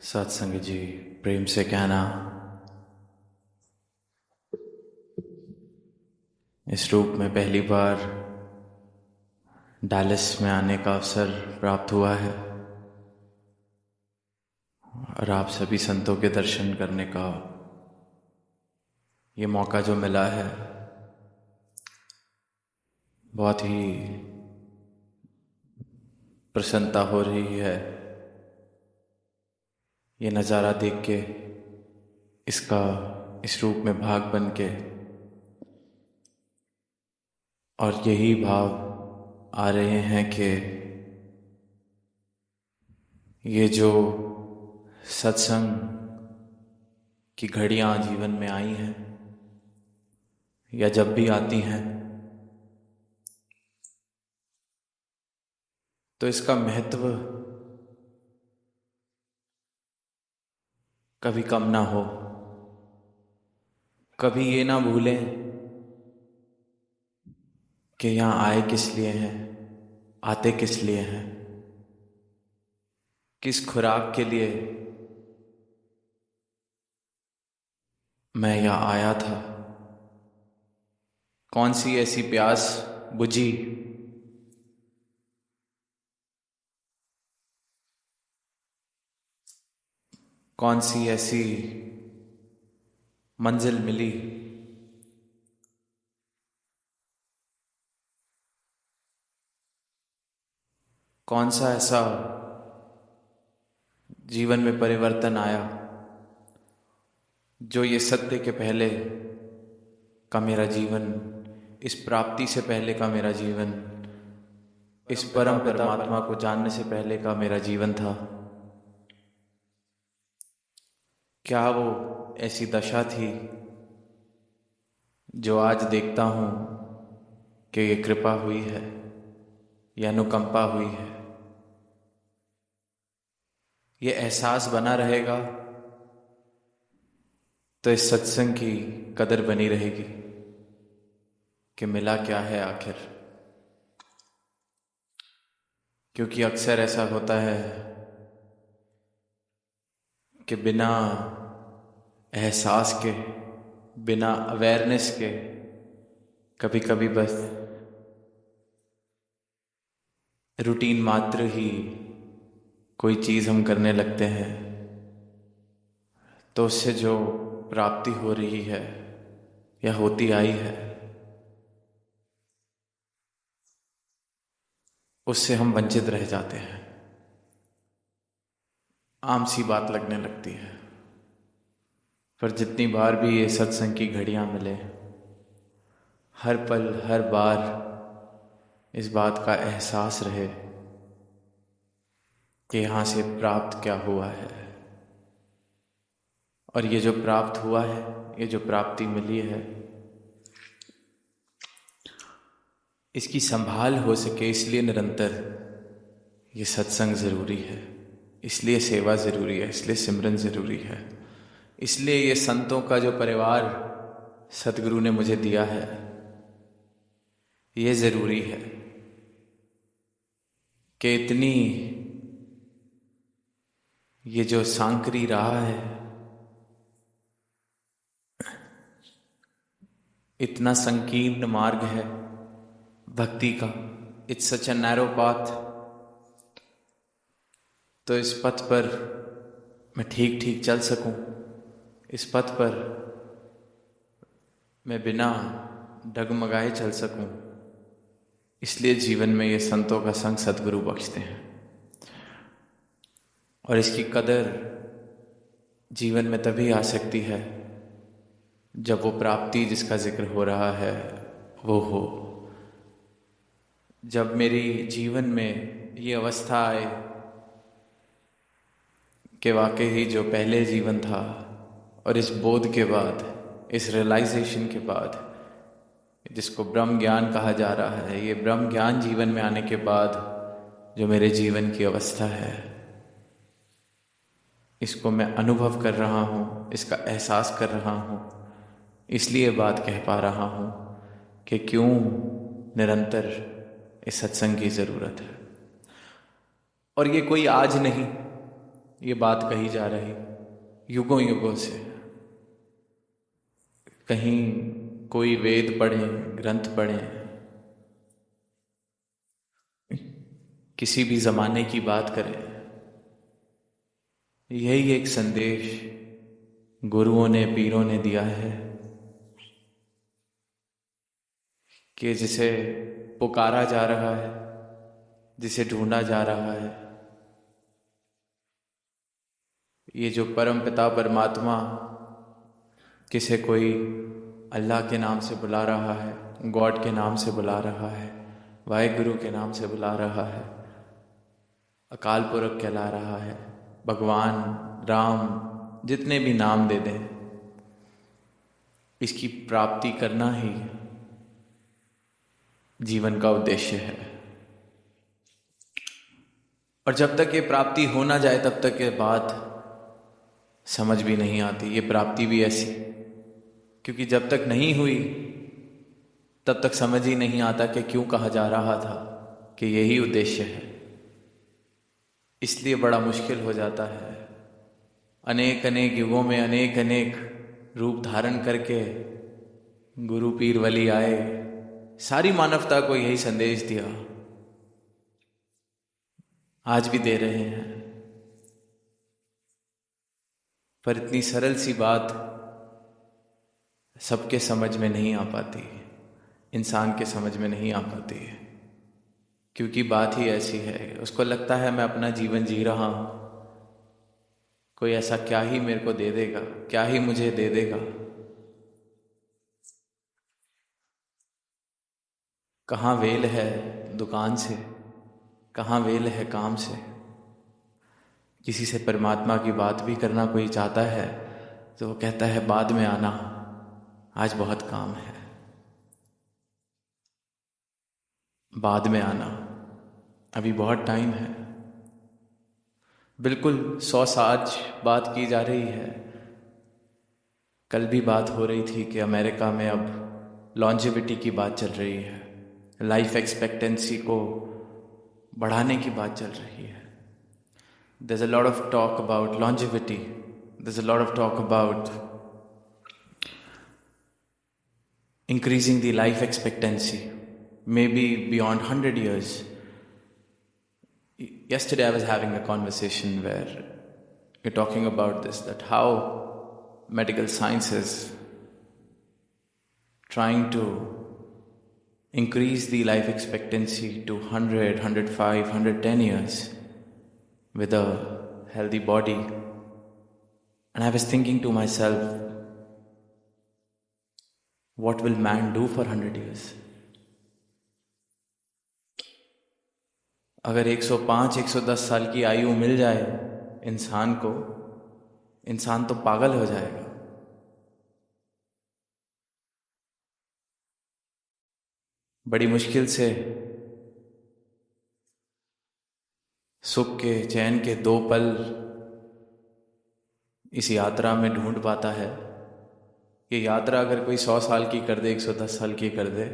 सत्संग जी, प्रेम से कहना, इस रूप में पहली बार डालस में आने का अवसर प्राप्त हुआ है और आप सभी संतों के दर्शन करने का ये मौका जो मिला है, बहुत ही प्रसन्नता हो रही है। ये नज़ारा देख के, इस रूप में भाग बन के, और यही भाव आ रहे हैं कि ये जो सत्संग की घड़ियाँ जीवन में आई हैं या जब भी आती हैं, तो इसका महत्व कभी कम ना हो। कभी ये ना भूलें कि यहाँ आए किस लिए हैं, आते किस लिए हैं, किस खुराक के लिए मैं यहाँ आया था, कौन सी ऐसी प्यास बुझी कौन सी ऐसी मंजिल मिली, कौन सा ऐसा जीवन में परिवर्तन आया जो ये सत्य के पहले का मेरा जीवन, इस प्राप्ति से पहले का मेरा जीवन, इस परम परमात्मा को जानने से पहले का मेरा जीवन था। क्या वो ऐसी दशा थी जो आज देखता हूँ कि ये कृपा हुई है, ये अनुकंपा हुई है, ये एहसास बना रहेगा तो इस सत्संग की कदर बनी रहेगी कि मिला क्या है आखिर। क्योंकि अक्सर ऐसा होता है कि बिना एहसास के, बिना अवेयरनेस के, कभी कभी बस रूटीन मात्र ही कोई चीज़ हम करने लगते हैं, तो उससे जो प्राप्ति हो रही है या होती आई है, उससे हम वंचित रह जाते हैं। आम सी बात लगने लगती है। पर जितनी बार भी ये सत्संग की घड़ियाँ मिले, हर पल हर बार इस बात का एहसास रहे कि यहाँ से प्राप्त क्या हुआ है, और ये जो प्राप्त हुआ है, ये जो प्राप्ति मिली है, इसकी संभाल हो सके इसलिए निरंतर ये सत्संग ज़रूरी है, इसलिए सेवा ज़रूरी है, इसलिए सिमरन ज़रूरी है, इसलिए ये संतों का जो परिवार सतगुरु ने मुझे दिया है, ये ज़रूरी है कि इतनी ये जो सांकरी रहा है, इतना संकीर्ण मार्ग है भक्ति का, it's such a narrow path, तो इस पथ पर मैं ठीक ठीक चल सकूं, इस पथ पर मैं बिना डगमगाए चल सकूं, इसलिए जीवन में ये संतों का संग सद्गुरु बख्शते हैं। और इसकी कदर जीवन में तभी आ सकती है जब वो प्राप्ति जिसका जिक्र हो रहा है वो हो, जब मेरी जीवन में ये अवस्था आए कि वाकई ही जो पहले जीवन था और इस बोध के बाद, इस रियलाइजेशन के बाद, जिसको ब्रह्म ज्ञान कहा जा रहा है, ये ब्रह्म ज्ञान जीवन में आने के बाद जो मेरे जीवन की अवस्था है, इसको मैं अनुभव कर रहा हूँ, इसका एहसास कर रहा हूँ, इसलिए बात कह पा रहा हूँ कि क्यों निरंतर इस सत्संग की ज़रूरत है। और ये कोई आज नहीं, ये बात कही जा रही युगों युगों से। कहीं कोई वेद पढ़े, ग्रंथ पढ़े, किसी भी ज़माने की बात करें, यही एक संदेश गुरुओं ने, पीरों ने दिया है कि जिसे पुकारा जा रहा है, जिसे ढूंढा जा रहा है, ये जो परम पिता परमात्मा, किसे कोई अल्लाह के नाम से बुला रहा है, गॉड के नाम से बुला रहा है, वाहिगुरु के नाम से बुला रहा है, अकाल पुरख कहला रहा है, भगवान, राम, जितने भी नाम दे दें, इसकी प्राप्ति करना ही जीवन का उद्देश्य है। और जब तक ये प्राप्ति हो ना जाए तब तक ये बात समझ भी नहीं आती, ये प्राप्ति भी ऐसी, क्योंकि जब तक नहीं हुई तब तक समझ ही नहीं आता कि क्यों कहा जा रहा था कि यही उद्देश्य है। इसलिए बड़ा मुश्किल हो जाता है। अनेक अनेक युगों में अनेक अनेक रूप धारण करके गुरु पीर वली आए, सारी मानवता को यही संदेश दिया, आज भी दे रहे हैं। पर इतनी सरल सी बात सबके समझ में नहीं आ पाती, इंसान के समझ में नहीं आ पाती है, क्योंकि बात ही ऐसी है। उसको लगता है मैं अपना जीवन जी रहा हूं, कोई ऐसा क्या ही मेरे को दे देगा, क्या ही मुझे दे देगा। कहाँ वेल है दुकान से, कहाँ वेल है काम से। किसी से परमात्मा की बात भी करना कोई चाहता है तो वो कहता है बाद में आना, आज बहुत काम है, बाद में आना, अभी बहुत टाइम है। बिल्कुल 100 साल बात की जा रही है। कल भी बात हो रही थी कि अमेरिका में अब लॉन्जेविटी की बात चल रही है, लाइफ एक्सपेक्टेंसी को बढ़ाने की बात चल रही है। There's a lot of talk about longevity. There's a lot of talk about increasing the life expectancy, maybe beyond 100 years. Yesterday I was having a conversation where we're talking about this, that how medical science is trying to increase the life expectancy to 100, 105, 110 years with a healthy body. And I was thinking to myself, what will man do for 100 years? अगर 105, 110 साल की आयु मिल जाए इंसान को, इंसान तो पागल हो जाएगा। बड़ी मुश्किल से सुख के, चैन के 2 पल इस यात्रा में ढूंढ पाता है। ये यात्रा अगर कोई 100 साल की कर दे, 110 साल की कर दे,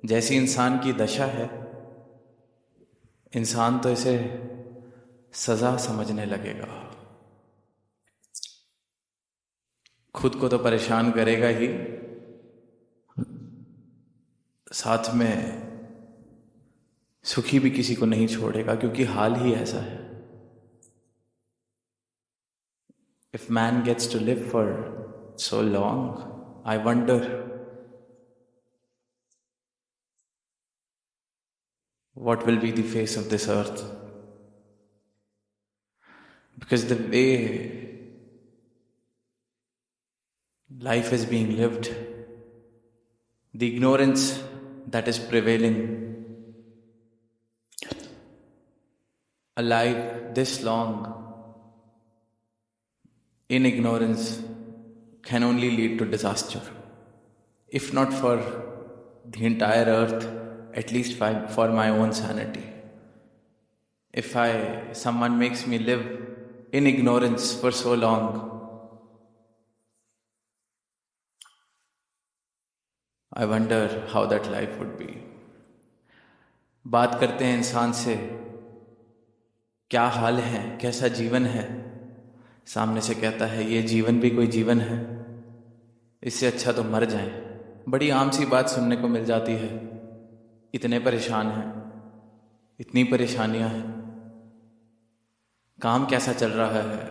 जैसी इंसान की दशा है, इंसान तो इसे सजा समझने लगेगा। खुद को तो परेशान करेगा ही, साथ में सुखी भी किसी को नहीं छोड़ेगा, क्योंकि हाल ही ऐसा है। If man gets to live for so long, I wonder what will be the face of this earth. Because the way life is being lived, the ignorance that is prevailing, alive this long in ignorance can only lead to disaster. If not for the entire earth, at least for my own sanity. If someone makes me live in ignorance for so long, I wonder how that life would be. बात करते हैं इंसान से क्या हाल है, कैसा जीवन है। सामने से कहता है ये जीवन भी कोई जीवन है, इससे अच्छा तो मर जाएं। बड़ी आम सी बात सुनने को मिल जाती है। इतने परेशान हैं, इतनी परेशानियां हैं, काम कैसा चल रहा है,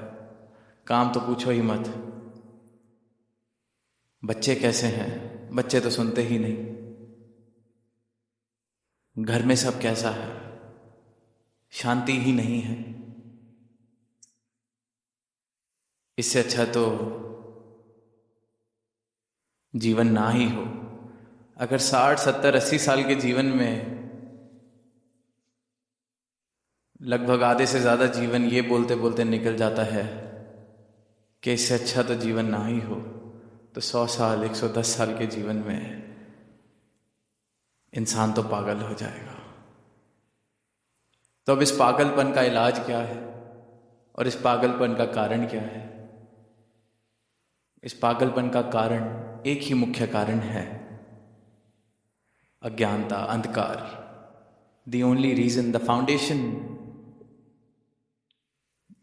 काम तो पूछो ही मत। बच्चे कैसे हैं, बच्चे तो सुनते ही नहीं। घर में सब कैसा है, शांति ही नहीं है। इससे अच्छा तो जीवन ना ही हो। अगर 60, 70, 80 साल के जीवन में लगभग आधे से ज़्यादा जीवन ये बोलते बोलते निकल जाता है कि इससे अच्छा तो जीवन ना ही हो, तो 100 साल, 110 साल के जीवन में इंसान तो पागल हो जाएगा। तो अब इस पागलपन का इलाज क्या है और इस पागलपन का कारण क्या है? इस पागलपन का कारण एक ही मुख्य कारण है, अज्ञानता, अंधकार। The only reason, the foundation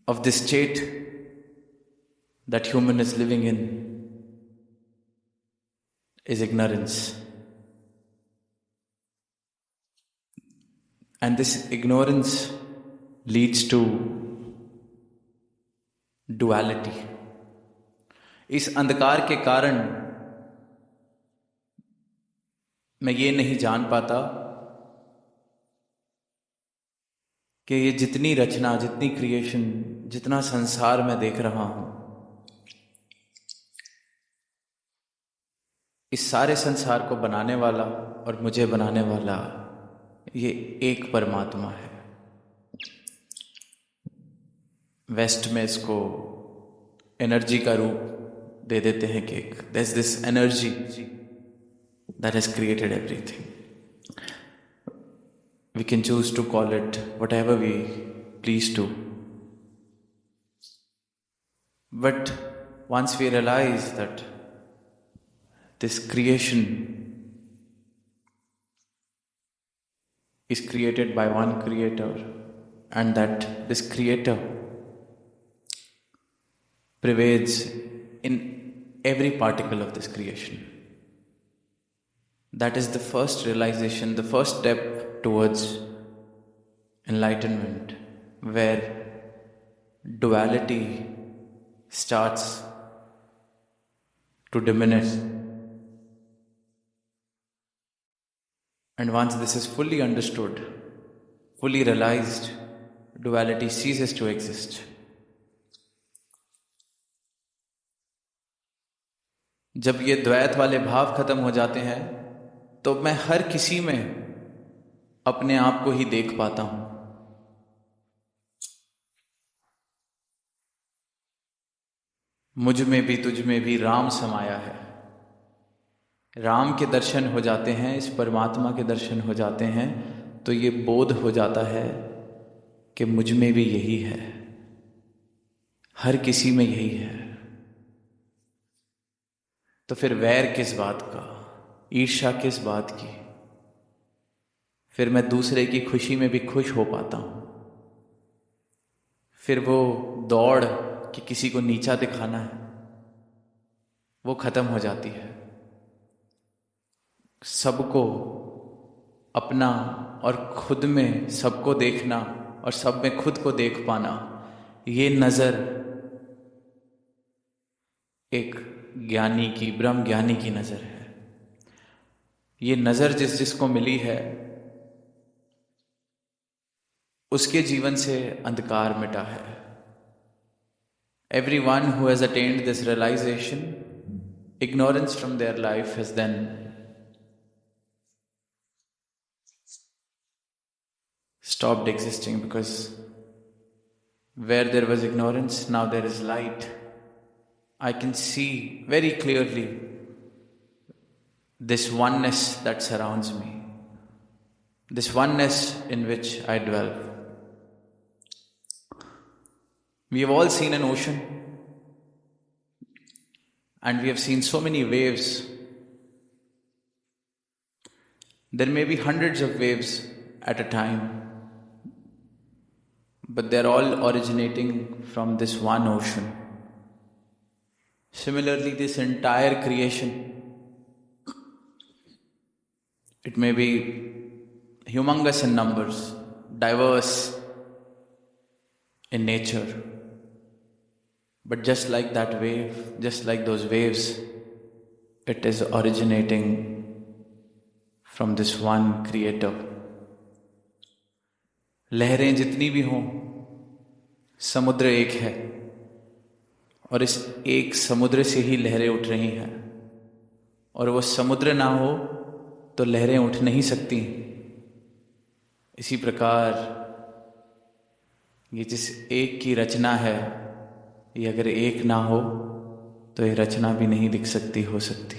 of this state that human is living in is ignorance. And this ignorance leads to duality. इस अंधकार के कारण मैं ये नहीं जान पाता कि ये जितनी रचना, जितनी क्रिएशन, जितना संसार मैं देख रहा हूं, इस सारे संसार को बनाने वाला और मुझे बनाने वाला ये एक परमात्मा है। वेस्ट में इसको एनर्जी का रूप दे देते हैं कि there's this energy that has created everything. We can choose to call it whatever we please to. But once we realize that this creation is created by one creator and that this creator pervades in every particle of this creation. That is the first realization, the first step towards enlightenment, where duality starts to diminish. And once this is fully understood, fully realized, duality ceases to exist. जब ये द्वैत वाले भाव खत्म हो जाते हैं तो मैं हर किसी में अपने आप को ही देख पाता हूं। मुझ में भी तुझ में भी राम समाया है। राम के दर्शन हो जाते हैं, इस परमात्मा के दर्शन हो जाते हैं, तो ये बोध हो जाता है कि मुझ में भी यही है, हर किसी में यही है। तो फिर वैर किस बात का, ईर्ष्या किस बात की? फिर मैं दूसरे की खुशी में भी खुश हो पाता हूं। फिर वो दौड़ कि किसी को नीचा दिखाना है, वो खत्म हो जाती है। सबको अपना और खुद में सबको देखना और सब में खुद को देख पाना, ये नजर एक ज्ञानी की, ब्रह्म ज्ञानी की नजर है। ये नजर जिसको मिली है उसके जीवन से अंधकार मिटा है। Everyone who has attained this realization, ignorance from their life has then stopped existing, because where there was ignorance, now there is light. I can see very clearly this oneness that surrounds me, this oneness in which I dwell. We have all seen an ocean, and we have seen so many waves. There may be hundreds of waves at a time, but they're all originating from this one ocean. Similarly, this entire creation, it may be humongous in numbers, diverse in nature, but just like that wave, just like those waves, it is originating from this one creator. लहरें जितनी भी हों, समुद्र एक है, और इस एक समुद्र से ही लहरें उठ रही हैं, और वो समुद्र ना हो तो लहरें उठ नहीं सकती। इसी प्रकार ये जिस एक की रचना है, ये अगर एक ना हो तो ये रचना भी नहीं दिख सकती, हो सकती।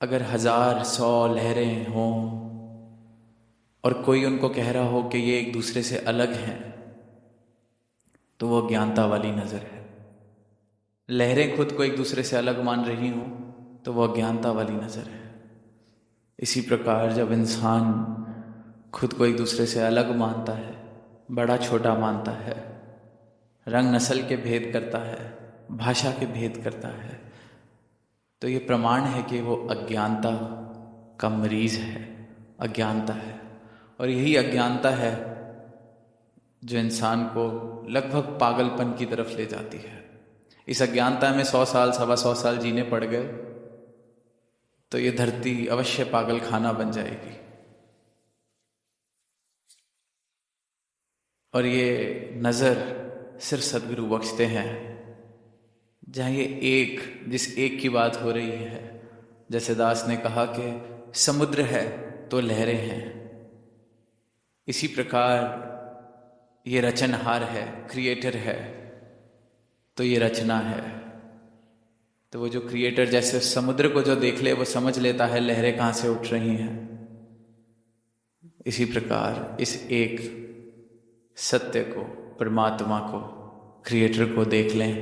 अगर 1000-100 लहरें हों और कोई उनको कह रहा हो कि ये एक दूसरे से अलग हैं, तो वो अज्ञानता वाली नज़र है। लहरें खुद को एक दूसरे से अलग मान रही हों तो वो अज्ञानता वाली नज़र है। इसी प्रकार जब इंसान खुद को एक दूसरे से अलग मानता है, बड़ा छोटा मानता है, रंग नस्ल के भेद करता है, भाषा के भेद करता है, तो ये प्रमाण है कि वो अज्ञानता का मरीज है, अज्ञानता है। और यही अज्ञानता है जो इंसान को लगभग पागलपन की तरफ ले जाती है। इस अज्ञानता में 100 साल, 125 साल जीने पड़ गए तो ये धरती अवश्य पागल खाना बन जाएगी। और ये नज़र सिर्फ सदगुरु बख्शते हैं, जहाँ ये एक, जिस एक की बात हो रही है, जैसे दास ने कहा कि समुद्र है तो लहरें हैं, इसी प्रकार ये रचनहार है, क्रिएटर है तो ये रचना है। तो वो जो क्रिएटर जैसे समुद्र को जो देख ले वो समझ लेता है लहरें कहाँ से उठ रही हैं, इसी प्रकार इस एक सत्य को, परमात्मा को, क्रिएटर को देख लें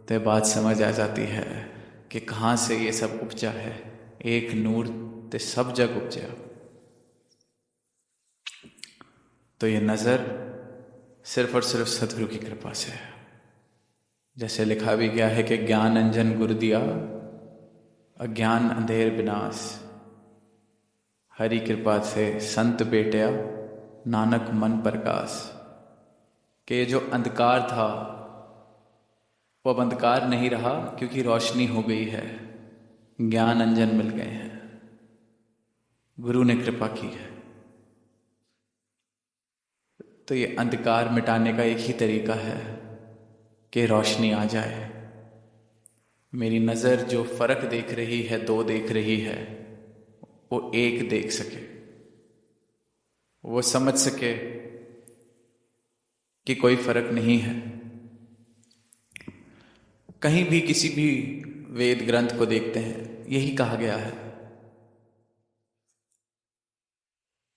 तो ये बात समझ आ जाती है कि कहाँ से ये सब उपजा है। एक नूर ते सब जग उपजा। तो ये नज़र सिर्फ और सिर्फ सदगुरु की कृपा से है। जैसे लिखा भी गया है कि ज्ञान अंजन गुर दिया, अज्ञान अंधेर विनाश, हरि कृपा से संत बेटिया, नानक मन प्रकाश। कि ये जो अंधकार था वो अब अंधकार नहीं रहा, क्योंकि रोशनी हो गई है, ज्ञान अंजन मिल गए हैं, गुरु ने कृपा की है। तो ये अंधकार मिटाने का एक ही तरीका है कि रोशनी आ जाए। मेरी नज़र जो फर्क देख रही है, दो देख रही है, वो एक देख सके, वो समझ सके कि कोई फर्क नहीं है। कहीं भी किसी भी वेद ग्रंथ को देखते हैं, यही कहा गया है,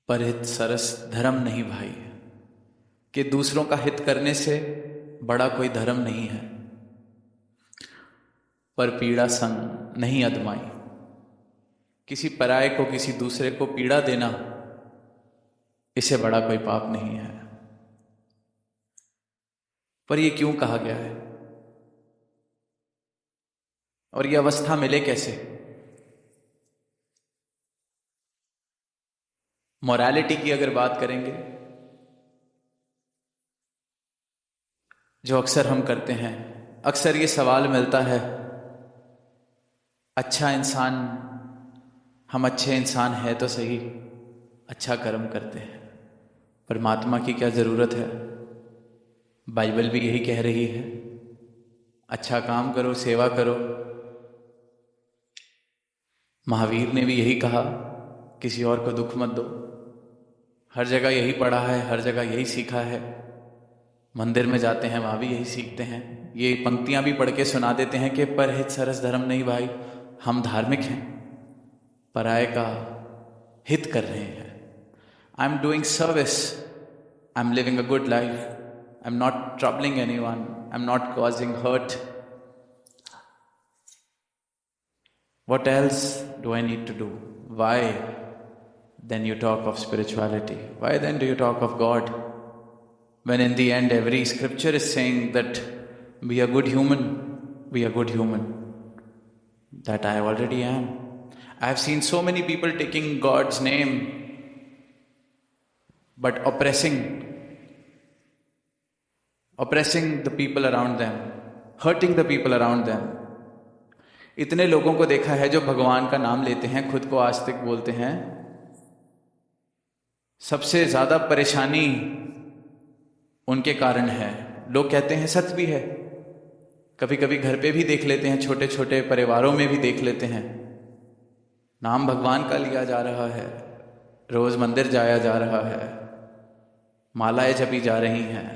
परहित सरस धर्म नहीं भाई, कि दूसरों का हित करने से बड़ा कोई धर्म नहीं है। पर पीड़ा संग नहीं अदमाई, किसी पराये को, किसी दूसरे को पीड़ा देना, इसे बड़ा कोई पाप नहीं है। पर यह क्यों कहा गया है और यह अवस्था मिले कैसे? मोरालिटी की अगर बात करेंगे, जो अक्सर हम करते हैं, अक्सर ये सवाल मिलता है, अच्छा इंसान, हम अच्छे इंसान हैं तो सही, अच्छा कर्म करते हैं, परमात्मा की क्या ज़रूरत है? बाइबल भी यही कह रही है, अच्छा काम करो, सेवा करो। महावीर ने भी यही कहा, किसी और को दुख मत दो। हर जगह यही पढ़ा है, हर जगह यही सीखा है। मंदिर में जाते हैं, वहाँ भी यही सीखते हैं। ये पंक्तियाँ भी पढ़ के सुना देते हैं कि परहित सरस धर्म नहीं भाई, हम धार्मिक हैं, पराये का हित कर रहे हैं। I am doing service, I am living a good life, I am not troubling anyone, I am not causing hurt. What else do I need to do? Why then you talk of spirituality. Why then do you talk of God? When in the end every scripture is saying that be a good human, be a good human. That I already am. I have seen so many people taking God's name but oppressing the people around them, hurting the people around them. इतने लोगों को देखा है जो भगवान का नाम लेते हैं, खुद को आस्तिक बोलते हैं, सबसे ज्यादा परेशानी उनके कारण है। लोग कहते हैं, सत्य भी है, कभी कभी घर पे भी देख लेते हैं, छोटे छोटे परिवारों में भी देख लेते हैं, नाम भगवान का लिया जा रहा है, रोज मंदिर जाया जा रहा है, मालाएं जपी जा रही हैं,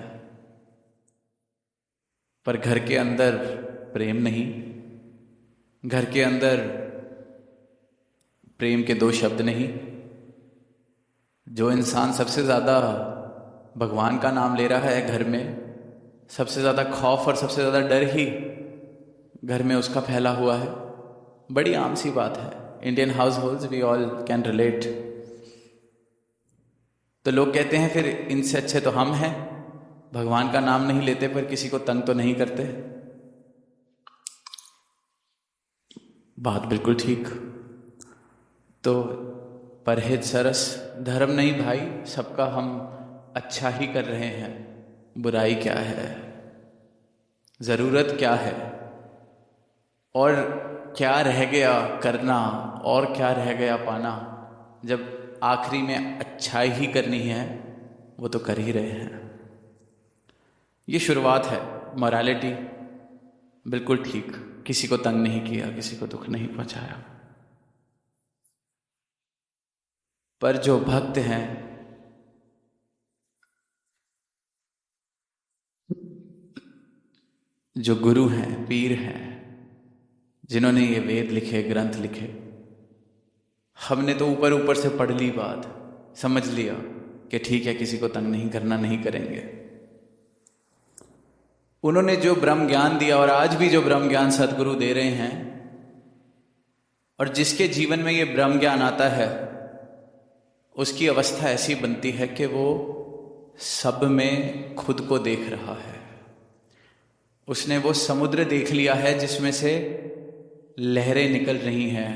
पर घर के अंदर प्रेम नहीं, घर के अंदर प्रेम के दो शब्द नहीं। जो इंसान सबसे ज्यादा भगवान का नाम ले रहा है घर में, सबसे ज्यादा खौफ और सबसे ज्यादा डर ही घर में उसका फैला हुआ है। बड़ी आम सी बात है, Indian households we all can relate. तो लोग कहते हैं फिर इनसे अच्छे तो हम हैं, भगवान का नाम नहीं लेते पर किसी को तंग तो नहीं करते। बात बिल्कुल ठीक। तो परहेज सरस, धर्म नहीं भाई, सबका हम अच्छा ही कर रहे हैं, बुराई क्या है, जरूरत क्या है, और क्या रह गया करना, और क्या रह गया पाना, जब आखिरी में अच्छाई ही करनी है वो तो कर ही रहे हैं। ये शुरुआत है। मोरालिटी बिल्कुल ठीक, किसी को तंग नहीं किया, किसी को दुख नहीं पहुंचाया। पर जो भक्त हैं, जो गुरु हैं, पीर हैं, जिन्होंने ये वेद लिखे, ग्रंथ लिखे, हमने तो ऊपर ऊपर से पढ़ ली बात, समझ लिया कि ठीक है किसी को तंग नहीं करना, नहीं करेंगे। उन्होंने जो ब्रह्म ज्ञान दिया और आज भी जो ब्रह्म ज्ञान सदगुरु दे रहे हैं, और जिसके जीवन में ये ब्रह्म ज्ञान आता है उसकी अवस्था ऐसी बनती है कि वो सब में खुद को देख रहा है। उसने वो समुद्र देख लिया है जिसमें से लहरें निकल रही हैं,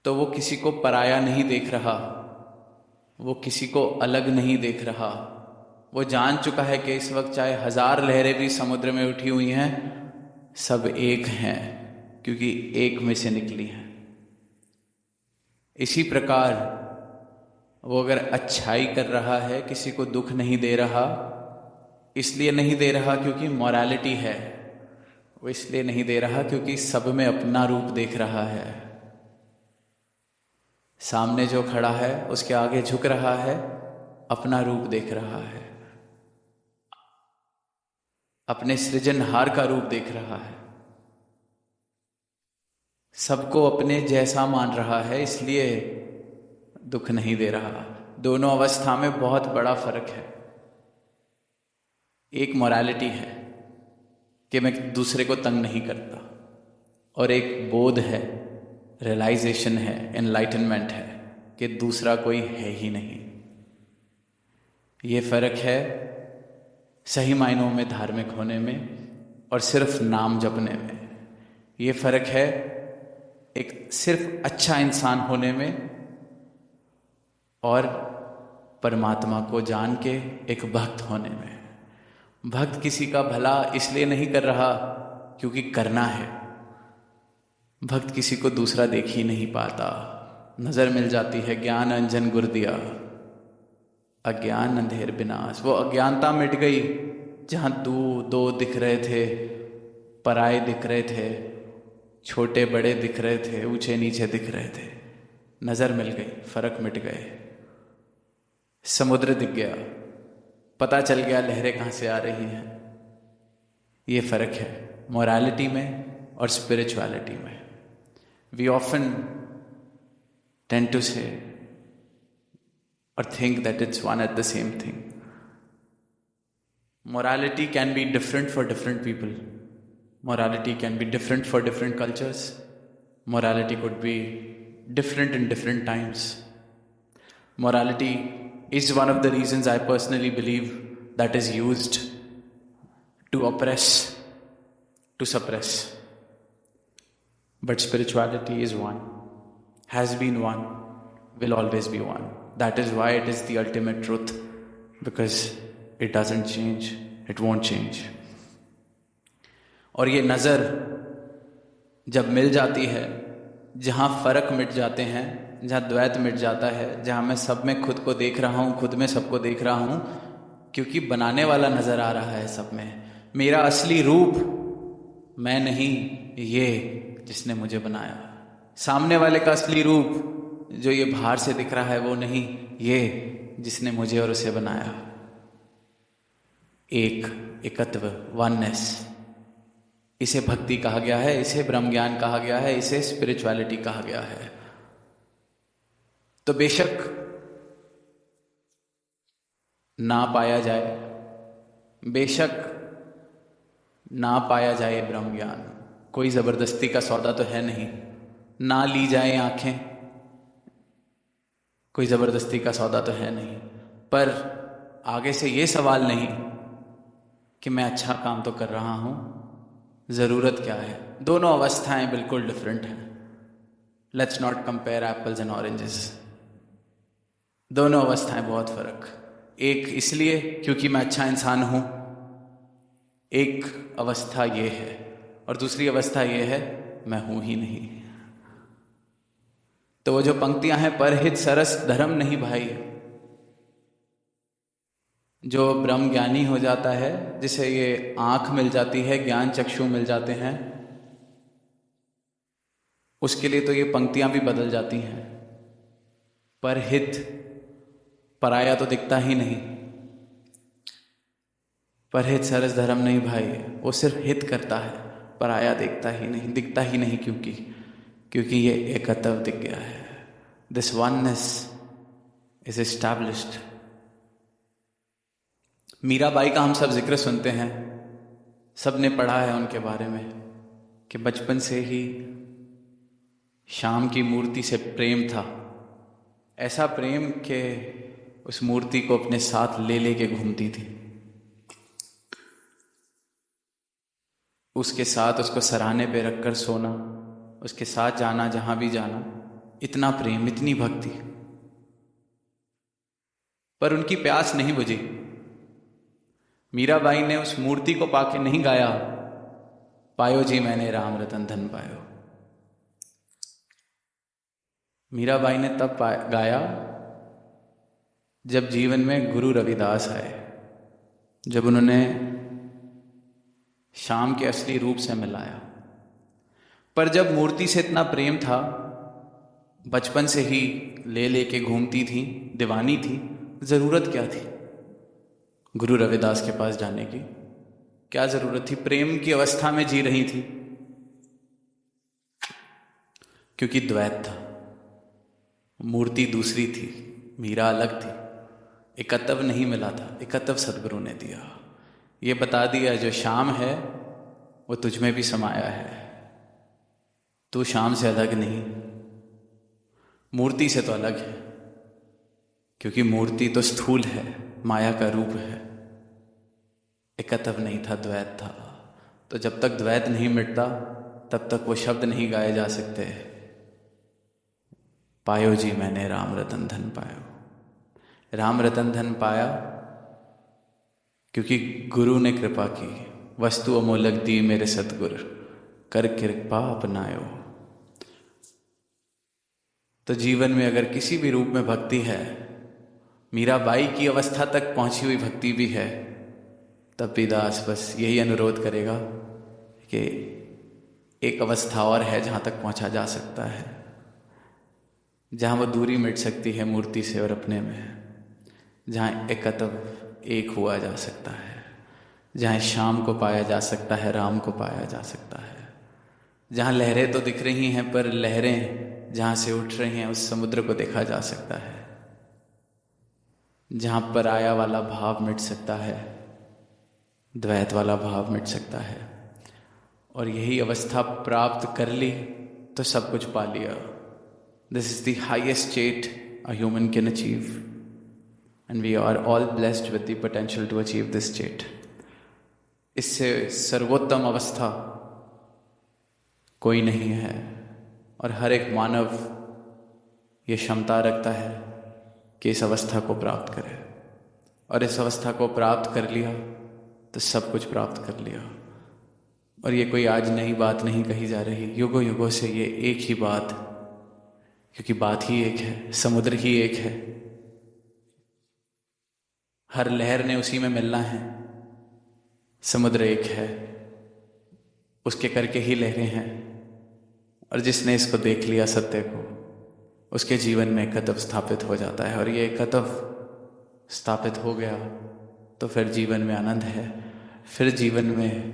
तो वो किसी को पराया नहीं देख रहा, वो किसी को अलग नहीं देख रहा। वो जान चुका है कि इस वक्त चाहे 1000 लहरें भी समुद्र में उठी हुई हैं, सब एक हैं, क्योंकि एक में से निकली हैं। इसी प्रकार वो अगर अच्छाई कर रहा है, किसी को दुख नहीं दे रहा, इसलिए नहीं दे रहा क्योंकि मॉरलिटी है, वो इसलिए नहीं दे रहा क्योंकि सब में अपना रूप देख रहा है। सामने जो खड़ा है उसके आगे झुक रहा है, अपना रूप देख रहा है, अपने सृजनहार का रूप देख रहा है, सबको अपने जैसा मान रहा है, इसलिए दुख नहीं दे रहा। दोनों अवस्था में बहुत बड़ा फर्क है। एक मोरालिटी है कि मैं दूसरे को तंग नहीं करता, और एक बोध है, रियलाइजेशन है, एनलाइटनमेंट है कि दूसरा कोई है ही नहीं। ये फर्क है सही मायनों में धार्मिक होने में और सिर्फ नाम जपने में। ये फर्क है एक सिर्फ अच्छा इंसान होने में और परमात्मा को जान के एक भक्त होने में। भक्त किसी का भला इसलिए नहीं कर रहा क्योंकि करना है। भक्त किसी को दूसरा देख ही नहीं पाता, नजर मिल जाती है, ज्ञान अंजन गुर दिया, अज्ञान अंधेर विनाश। वो अज्ञानता मिट गई जहां दो दिख रहे थे, पराये दिख रहे थे, छोटे बड़े दिख रहे थे, ऊंचे नीचे दिख रहे थे। नजर मिल गई, फर्क मिट गए, समुद्र दिख गया, पता चल गया लहरें कहां से आ रही हैं। ये फर्क है मोरालिटी में और स्पिरिचुअलिटी में। वी ऑफन टेंड टू से or think that it's one at the same thing. Morality can be different for different people. Morality can be different for different cultures. Morality could be different in different times. Morality is one of the reasons I personally believe that is used to oppress, to suppress. But spirituality is one, has been one, will always be one. That is why it is the ultimate truth, because it doesn't change, it won't change. और ये नज़र जब मिल जाती है, जहाँ फ़र्क मिट जाते हैं, जहाँ द्वैत मिट जाता है, जहाँ मैं सब में खुद को देख रहा हूँ, खुद में सबको देख रहा हूँ, क्योंकि बनाने वाला नज़र आ रहा है सब में। मेरा असली रूप मैं नहीं, ये जिसने मुझे बनाया। सामने वाले का असली रूप जो ये बाहर से दिख रहा है वो नहीं, ये जिसने मुझे और उसे बनाया। एकत्व, वननेस, इसे भक्ति कहा गया है, इसे ब्रह्म ज्ञान कहा गया है, इसे स्पिरिचुअलिटी कहा गया है। तो बेशक ना पाया जाए, बेशक ना पाया जाए ब्रह्म ज्ञान, कोई जबरदस्ती का सौदा तो है नहीं। ना ली जाए आंखें, कोई जबरदस्ती का सौदा तो है नहीं। पर आगे से ये सवाल नहीं कि मैं अच्छा काम तो कर रहा हूं, जरूरत क्या है। दोनों अवस्थाएं बिल्कुल डिफरेंट हैं। Let's not compare apples and oranges. दोनों अवस्थाएं बहुत फर्क। एक इसलिए क्योंकि मैं अच्छा इंसान हूं, एक अवस्था ये है, और दूसरी अवस्था ये है मैं हूं ही नहीं। तो वो जो पंक्तियां हैं, परहित सरस धर्म नहीं भाई, जो ब्रह्म ज्ञानी हो जाता है, जिसे ये आंख मिल जाती है, ज्ञान चक्षु मिल जाते हैं, उसके लिए तो ये पंक्तियां भी बदल जाती हैं। परहित, पराया तो दिखता ही नहीं। परहित सरस धर्म नहीं भाई, वो सिर्फ हित करता है, पराया देखता ही नहीं, दिखता ही नहीं, क्योंकि ये एकत्व दिख गया है। This oneness is established. Mirabai का हम सब जिक्र सुनते हैं, सब ने पढ़ा है उनके बारे में कि बचपन से ही श्याम की मूर्ति से प्रेम था। ऐसा प्रेम कि उस मूर्ति को अपने साथ ले लेके घूमती थी, उसके साथ उसको सराहने पे रखकर सोना, उसके साथ जाना जहां भी जाना, इतना प्रेम, इतनी भक्ति। पर उनकी प्यास नहीं बुझी। मीराबाई ने उस मूर्ति को पाके नहीं गाया, पायो जी मैंने राम रतन धन पायो। मीराबाई ने तब गाया जब जीवन में गुरु रविदास आए, जब उन्होंने श्याम के असली रूप से मिलाया। पर जब मूर्ति से इतना प्रेम था, बचपन से ही ले लेके घूमती थी, दीवानी थी, जरूरत क्या थी गुरु रविदास के पास जाने की? क्या जरूरत थी? प्रेम की अवस्था में जी रही थी, क्योंकि द्वैत था। मूर्ति दूसरी थी, मीरा अलग थी, एकत्व नहीं मिला था। एकत्व सदगुरु ने दिया, ये बता दिया जो श्याम है वो तुझ में भी समाया है, तू श्याम से अलग नहीं, मूर्ति से तो अलग है, क्योंकि मूर्ति तो स्थूल है, माया का रूप है। एकत्व नहीं था, द्वैत था। तो जब तक द्वैत नहीं मिटता तब तक वो शब्द नहीं गाए जा सकते, पायो जी मैंने राम रतन धन पायो। राम रतन धन पाया क्योंकि गुरु ने कृपा की, वस्तु अमोलक दी मेरे सतगुर, कर कृपा अपनायो। तो जीवन में अगर किसी भी रूप में भक्ति है, मीराबाई की अवस्था तक पहुंची हुई भक्ति भी है, तब भी दास बस यही अनुरोध करेगा कि एक अवस्था और है जहां तक पहुंचा जा सकता है, जहां वो दूरी मिट सकती है मूर्ति से और अपने में, जहां एकत्व एक हुआ जा सकता है, जहां शाम को पाया जा सकता है, राम को पाया जा सकता है, जहां लहरें तो दिख रही हैं पर लहरें जहां से उठ रही हैं उस समुद्र को देखा जा सकता है, जहां पराया वाला भाव मिट सकता है, द्वैत वाला भाव मिट सकता है। और यही अवस्था प्राप्त कर ली तो सब कुछ पा लिया। This is the highest state a human can achieve, and we are all blessed with the potential to achieve this state. इससे सर्वोत्तम अवस्था कोई नहीं है, और हर एक मानव ये क्षमता रखता है कि इस अवस्था को प्राप्त करे, और इस अवस्था को प्राप्त कर लिया तो सब कुछ प्राप्त कर लिया। और ये कोई आज नई बात नहीं कही जा रही, युगों युगों से ये एक ही बात, क्योंकि बात ही एक है, समुद्र ही एक है, हर लहर ने उसी में मिलना है। समुद्र एक है, उसके करके ही लहरें हैं, और जिसने इसको देख लिया सत्य को, उसके जीवन में कर्तव्य स्थापित हो जाता है। और ये कर्तव्य स्थापित हो गया तो फिर जीवन में आनंद है, फिर जीवन में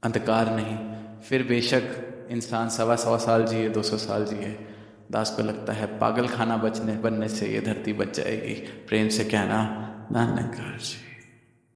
अंधकार नहीं। फिर बेशक इंसान 125 साल जिए, 200 साल जिए, दास को लगता है पागल खाना बनने से ये धरती बच जाएगी। प्रेम से कहना नानक जी।